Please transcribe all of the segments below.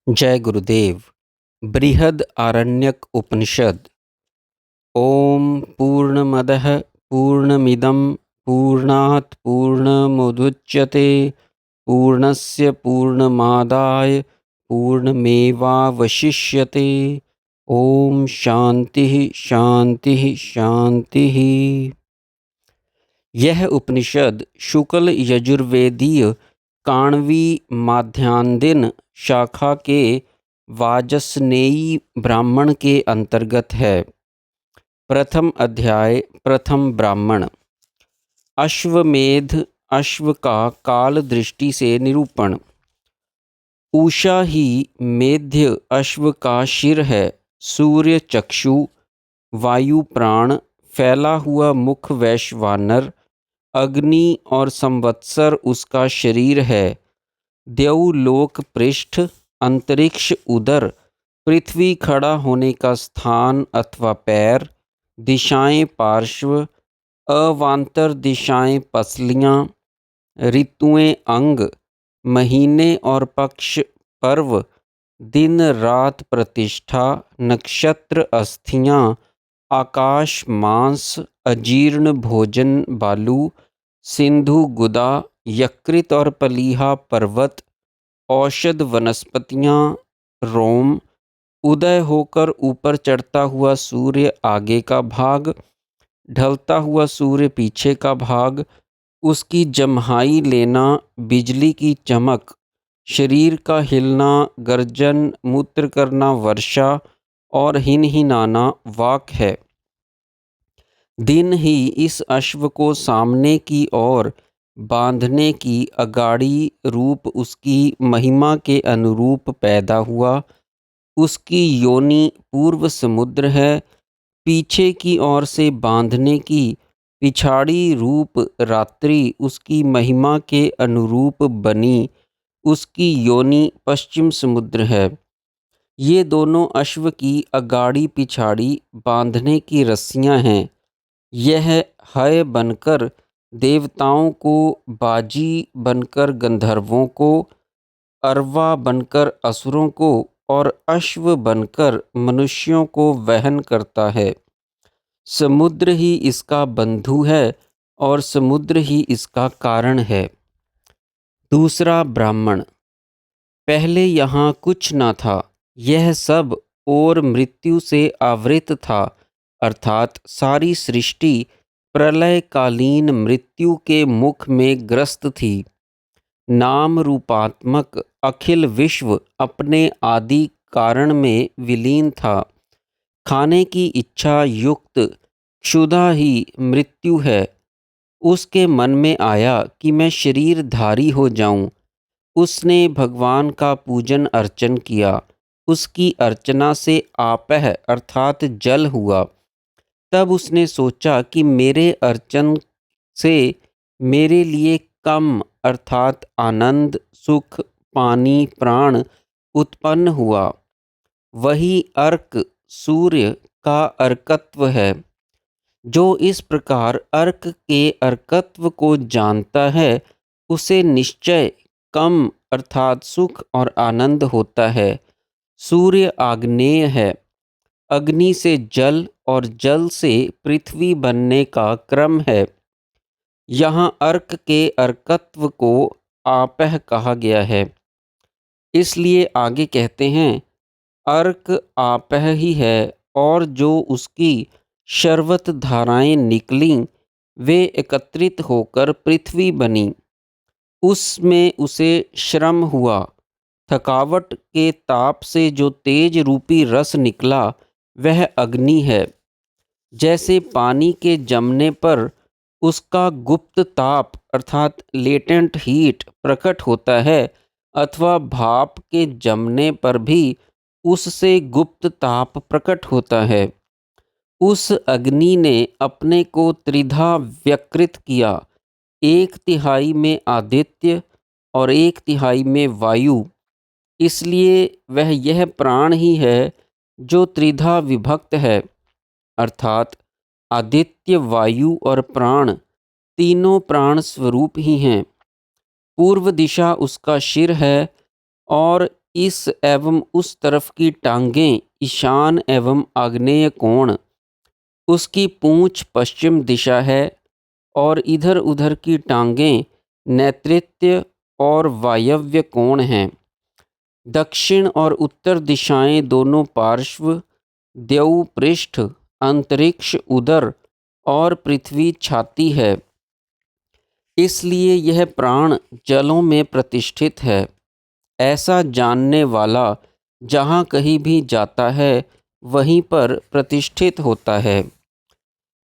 जय गुरुदेव। बृहद आरण्यक उपनिषद। ओम पूर्णमदः पूर्णमिदं पूर्णात् पूर्णमुदच्यते पूर्णस्य पूर्णमादाय पूर्णमेवावशिष्यते। ओम शांति शांति शांति। यह उपनिषद शुक्ल यजुर्वेदीय काण्वी माध्यान्दिन शाखा के वाजसनेयी ब्राह्मण के अंतर्गत है। प्रथम अध्याय। प्रथम ब्राह्मण। अश्वमेध अश्व का काल दृष्टि से निरूपण। उषा ही मेध्य अश्व का शिर है। सूर्य चक्षु, वायु प्राण, फैला हुआ मुख वैश्वानर, अग्नि और संवत्सर उसका शरीर है। द्यौलोक पृष्ठ, अंतरिक्ष उदर, पृथ्वी खड़ा होने का स्थान अथवा पैर, दिशाएं पार्श्व, अवान्तर दिशाएं पसलियाँ, ऋतुएं अंग, महीने और पक्ष पर्व, दिन रात प्रतिष्ठा, नक्षत्र अस्थियाँ, आकाश मांस, अजीर्ण भोजन बालू, सिंधु गुदा, यकृत और पलीहा पर्वत, औषध वनस्पतियाँ, रोम, उदय होकर ऊपर चढ़ता हुआ सूर्य आगे का भाग, ढलता हुआ सूर्य पीछे का भाग, उसकी जम्हाई लेना, बिजली की चमक, शरीर का हिलना, गर्जन, मूत्र करना वर्षा और हिनहिनाना वाक है। दिन ही इस अश्व को सामने की ओर बांधने की अगाड़ी रूप उसकी महिमा के अनुरूप पैदा हुआ। उसकी योनि पूर्व समुद्र है। पीछे की ओर से बांधने की पिछाड़ी रूप रात्रि उसकी महिमा के अनुरूप बनी। उसकी योनि पश्चिम समुद्र है। ये दोनों अश्व की अगाड़ी पिछाड़ी बांधने की रस्सियां हैं। यह हय बनकर देवताओं को, बाजी बनकर गंधर्वों को, अरवा बनकर असुरों को और अश्व बनकर मनुष्यों को वहन करता है। समुद्र ही इसका बंधु है और समुद्र ही इसका कारण है। दूसरा ब्राह्मण। पहले यहाँ कुछ न था। यह सब और मृत्यु से आवृत था, अर्थात सारी सृष्टि प्रलयकालीन मृत्यु के मुख में ग्रस्त थी। नाम रूपात्मक अखिल विश्व अपने आदि कारण में विलीन था। खाने की इच्छा युक्त क्षुधा ही मृत्यु है। उसके मन में आया कि मैं शरीरधारी हो जाऊं। उसने भगवान का पूजन अर्चन किया। उसकी अर्चना से आपह अर्थात जल हुआ। तब उसने सोचा कि मेरे अर्चन से मेरे लिए कम अर्थात आनंद, सुख, पानी, प्राण उत्पन्न हुआ। वही अर्क सूर्य का अर्कत्व है। जो इस प्रकार अर्क के अर्कत्व को जानता है, उसे निश्चय कम अर्थात सुख और आनंद होता है। सूर्य आग्नेय है। अग्नि से जल और जल से पृथ्वी बनने का क्रम है। यहाँ अर्क के अर्कत्व को आपह कहा गया है। इसलिए आगे कहते हैं, अर्क आपह ही है और जो उसकी शर्वत धाराएं निकलीं वे एकत्रित होकर पृथ्वी बनी। उसमें उसे श्रम हुआ। थकावट के ताप से जो तेज रूपी रस निकला वह अग्नि है। जैसे पानी के जमने पर उसका गुप्त ताप अर्थात लेटेंट हीट प्रकट होता है, अथवा भाप के जमने पर भी उससे गुप्त ताप प्रकट होता है। उस अग्नि ने अपने को त्रिधा व्यकृत किया। एक तिहाई में आदित्य और एक तिहाई में वायु। इसलिए वह यह प्राण ही है जो त्रिधा विभक्त है, अर्थात आदित्य, वायु और प्राण तीनों प्राण स्वरूप ही हैं। पूर्व दिशा उसका शिर है और इस एवं उस तरफ की टांगें ईशान एवं आग्नेय कोण, उसकी पूँछ पश्चिम दिशा है और इधर उधर की टांगें नैऋत्य और वायव्य कोण हैं। दक्षिण और उत्तर दिशाएं दोनों पार्श्व, द्यौ पृष्ठ, अंतरिक्ष उदर और पृथ्वी छाती है। इसलिए यह प्राण जलों में प्रतिष्ठित है। ऐसा जानने वाला जहाँ कहीं भी जाता है वहीं पर प्रतिष्ठित होता है।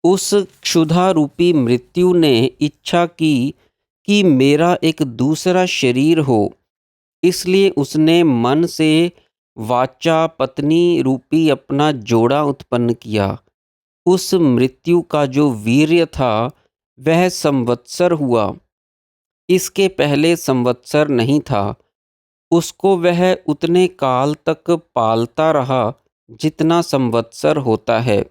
उस क्षुधा रूपी मृत्यु ने इच्छा की कि मेरा एक दूसरा शरीर हो, इसलिए उसने मन से वाचा पत्नी रूपी अपना जोड़ा उत्पन्न किया। उस मृत्यु का जो वीर्य था वह संवत्सर हुआ, इसके पहले संवत्सर नहीं था। उसको वह उतने काल तक पालता रहा जितना संवत्सर होता है।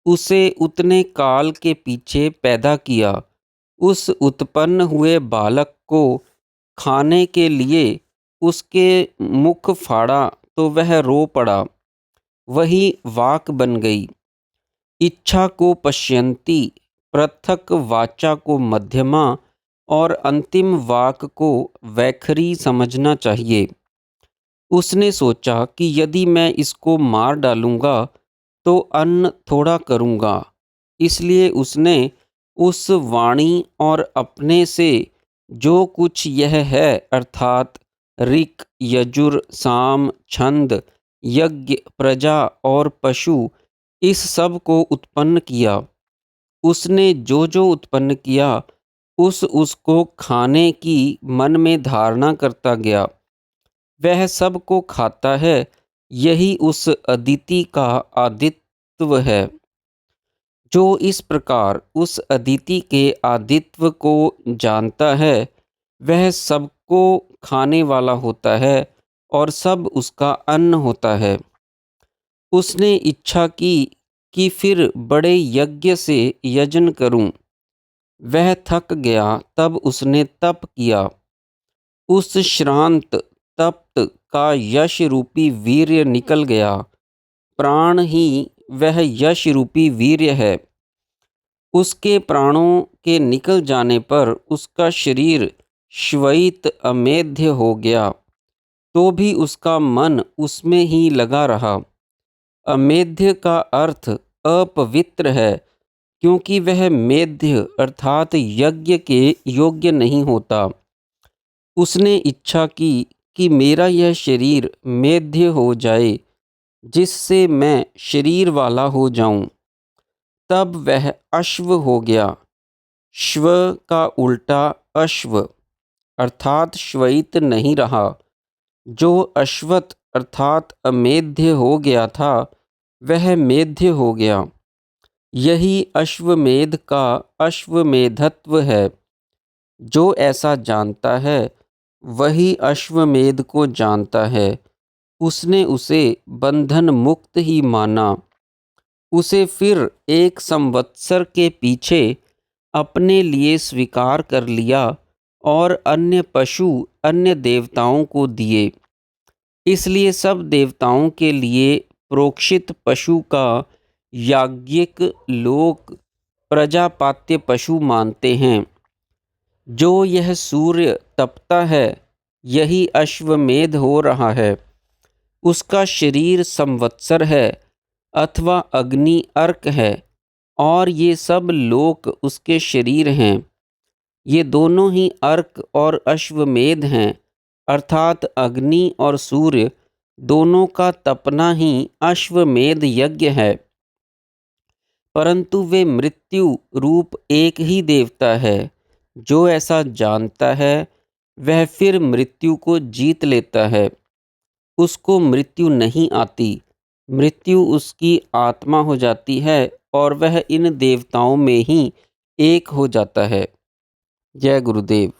उसे उतने काल के पीछे पैदा किया। उस उत्पन्न हुए बालक को खाने के लिए उसके मुख फाड़ा तो वह रो पड़ा, वही वाक बन गई। इच्छा को पश्यन्ती, पृथक वाचा को मध्यमा और अंतिम वाक को वैखरी समझना चाहिए। उसने सोचा कि यदि मैं इसको मार डालूंगा तो अन्न थोड़ा करूंगा, इसलिए उसने उस वाणी और अपने से जो कुछ यह है अर्थात ऋक्, यजुर, साम, छंद, यज्ञ, प्रजा और पशु, इस सब को उत्पन्न किया। उसने जो जो उत्पन्न किया उसको खाने की मन में धारणा करता गया। वह सब को खाता है, यही उस अदिति का आदित्व है। जो इस प्रकार उस अदिति के आदित्व को जानता है वह सबको खाने वाला होता है और सब उसका अन्न होता है। उसने इच्छा की कि फिर बड़े यज्ञ से यजन करूं। वह थक गया, तब उसने तप किया। उस श्रांत तप्त का यश रूपी वीर्य निकल गया। प्राण ही वह यश रूपी वीर्य है। उसके प्राणों के निकल जाने पर उसका शरीर श्वेत अमेध्य हो गया, तो भी उसका मन उसमें ही लगा रहा। अमेध्य का अर्थ अपवित्र है, क्योंकि वह मेध्य अर्थात यज्ञ के योग्य नहीं होता। उसने इच्छा की कि मेरा यह शरीर मेध्य हो जाए, जिससे मैं शरीर वाला हो जाऊं। तब वह अश्व हो गया। श्व का उल्टा अश्व अर्थात श्वेत नहीं रहा। जो अश्वत अर्थात अमेध्य हो गया था वह मेध्य हो गया। यही अश्वमेध का अश्वमेधत्व है। जो ऐसा जानता है वही अश्वमेध को जानता है। उसने उसे बंधन मुक्त ही माना। उसे फिर 1 संवत्सर के पीछे अपने लिए स्वीकार कर लिया और अन्य पशु अन्य देवताओं को दिए। इसलिए सब देवताओं के लिए प्रोक्षित पशु का याज्ञिक लोक प्रजापात्य पशु मानते हैं। जो यह सूर्य तपता है यही अश्वमेध हो रहा है। उसका शरीर संवत्सर है अथवा अग्नि अर्क है और ये सब लोक उसके शरीर हैं। ये दोनों ही अर्क और अश्वमेध हैं, अर्थात अग्नि और सूर्य दोनों का तपना ही अश्वमेध यज्ञ है। परंतु वे मृत्यु रूप एक ही देवता है। जो ऐसा जानता है वह फिर मृत्यु को जीत लेता है। उसको मृत्यु नहीं आती। मृत्यु उसकी आत्मा हो जाती है और वह इन देवताओं में ही एक हो जाता है। जय गुरुदेव।